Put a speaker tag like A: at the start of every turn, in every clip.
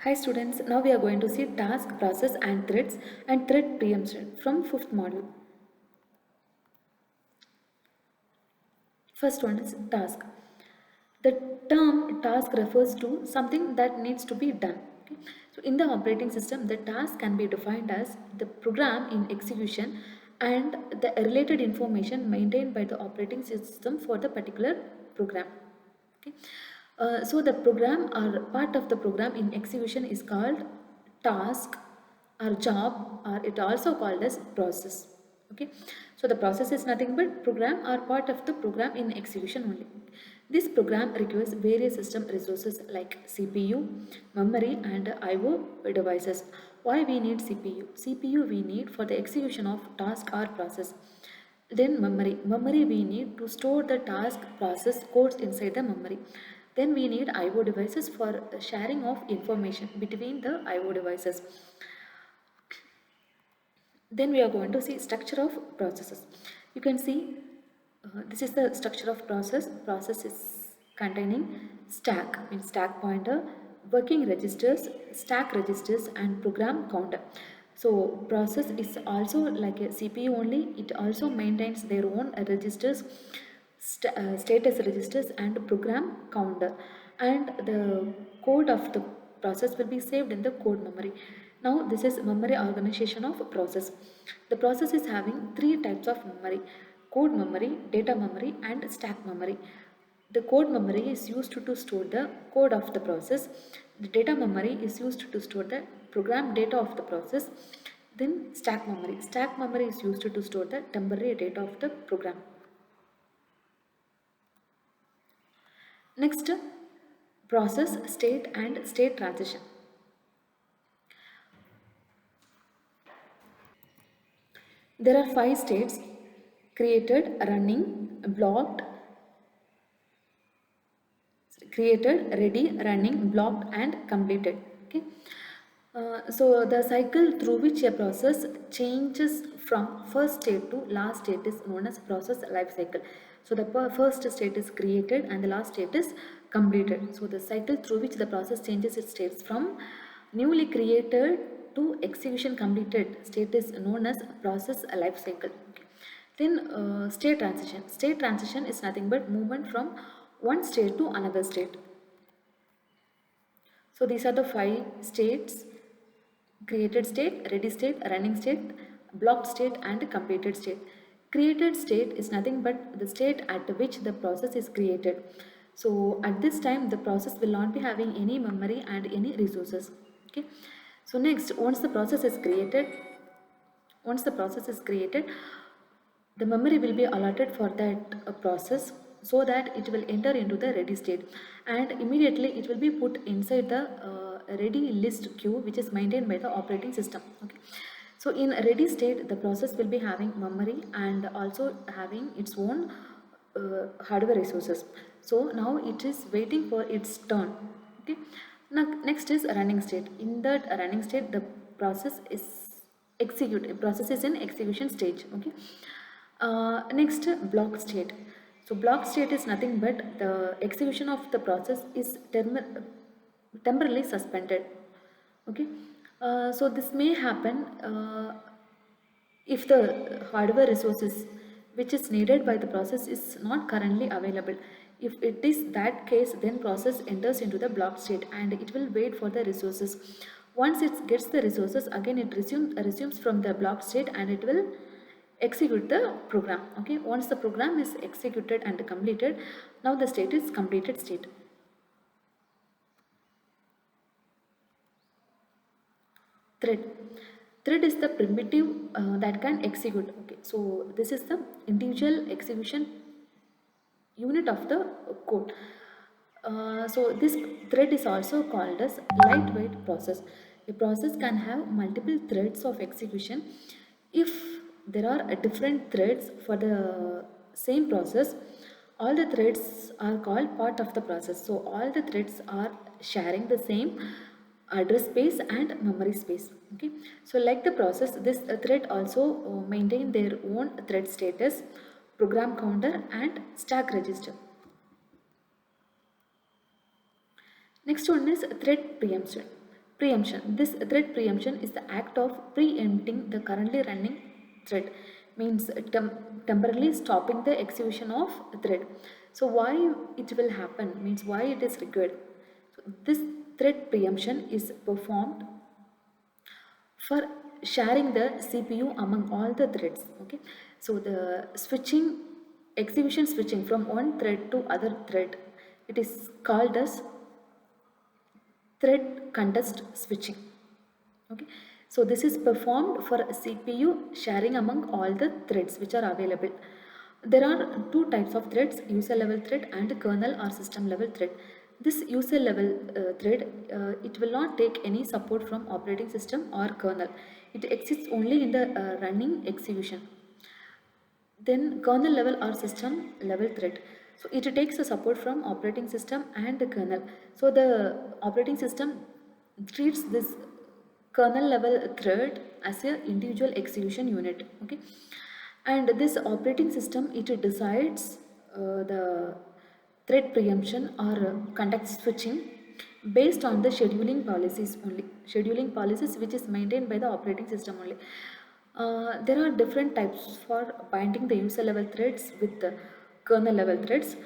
A: Hi students, now we are going to see task, process and threads and thread preemption from 5th module. First one is task. The term task refers to something that needs to be done. Okay? So in the operating system, the task can be defined as the program in execution and the related information maintained by the operating system for the particular program. Okay? So the program or part of the program in execution is called task or job, or it also called as process. Okay, so the process is nothing but program or part of the program in execution only. This program requires various system resources like CPU, memory and IO devices. Why we need CPU? CPU we need for the execution of task or process. Then memory we need to store the task process codes inside the memory. Then we need IO devices for sharing of information between the IO devices. Then we are going to see structure of processes. You can see this is the structure of process. Process is containing stack, means stack pointer, working registers, stack registers and program counter. So process is also like a CPU only. It also maintains their own registers, status registers and program counter, and the code of the process will be saved in the code memory. Now this is memory organization of process. The process is having three types of memory: code memory, data memory and stack memory. The code memory is used to store the code of the process. The data memory is used to store the program data of the process. Then stack memory. Stack memory is used to store the temporary data of the program. Next, process, state and state transition. There are 5 states: created, running, blocked, ready, running, blocked and completed. Okay. So the cycle through which a process changes from first state to last state is known as process life cycle. So the first state is created and the last state is completed. So the cycle through which the process changes its states from newly created to execution completed state is known as process life cycle. Okay. Then state transition. State transition is nothing but movement from one state to another state. So these are the 5 states: created state, ready state, running state, blocked state and completed state. Created state is nothing but the state at which the process is created. So at this time the process will not be having any memory and any resources. Okay. So next, once the process is created, the memory will be allotted for that process, so that it will enter into the ready state and immediately it will be put inside the ready list queue, which is maintained by the operating system. Okay. So in ready state the process will be having memory and also having its own hardware resources. So now it is waiting for its turn. Okay. Now next is running state. In that running state the process is process is in execution stage. Okay. Next, block state. So block state is nothing but the execution of the process is temporarily suspended. Okay. So this may happen if the hardware resources which is needed by the process is not currently available. If it is that case, then process enters into the block state and it will wait for the resources. Once it gets the resources, again it resumes from the block state and it will execute the program. Okay. Once the program is executed and completed, now the state is completed state. Thread. Thread is the primitive that can execute. Okay, so this is the individual execution unit of the code. So this thread is also called as lightweight process. A process can have multiple threads of execution. If there are different threads for the same process, all the threads are called part of the process. So all the threads are sharing the same address space and memory space. Okay. So like the process, this thread also maintain their own thread status, program counter and stack register. Next one is thread preemption. Preemption. This thread preemption is the act of preempting the currently running thread, means temporarily stopping the execution of thread. So why it will happen, means why it is required. So this thread preemption is performed for sharing the CPU among all the threads. Okay, so the switching, execution switching from one thread to other thread, it is called as thread context switching. Okay, so this is performed for CPU sharing among all the threads which are available. There are two types of threads, user level thread and kernel or system level thread. This user level thread, it will not take any support from operating system or kernel. It exists only in the running execution. Then kernel level or system level thread, so it takes the support from operating system and the kernel. So the operating system treats this kernel level thread as a individual execution unit. Okay, and this operating system, it decides the thread preemption or context switching based on the scheduling policies only, scheduling policies which is maintained by the operating system only. There are different types for binding the user level threads with the kernel level threads.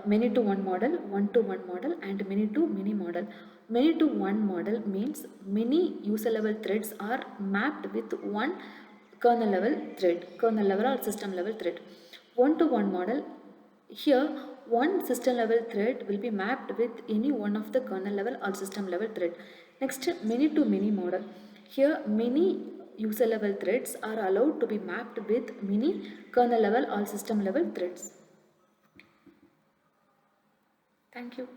A: Many to one model, one to one model, and many to many model. Many to one model means many user level threads are mapped with one kernel level thread, kernel level or system level thread. One to one model, here one system level thread will be mapped with any one of the kernel level or system level thread. Next, many to many model. Here many user level threads are allowed to be mapped with many kernel level or system level threads. Thank you.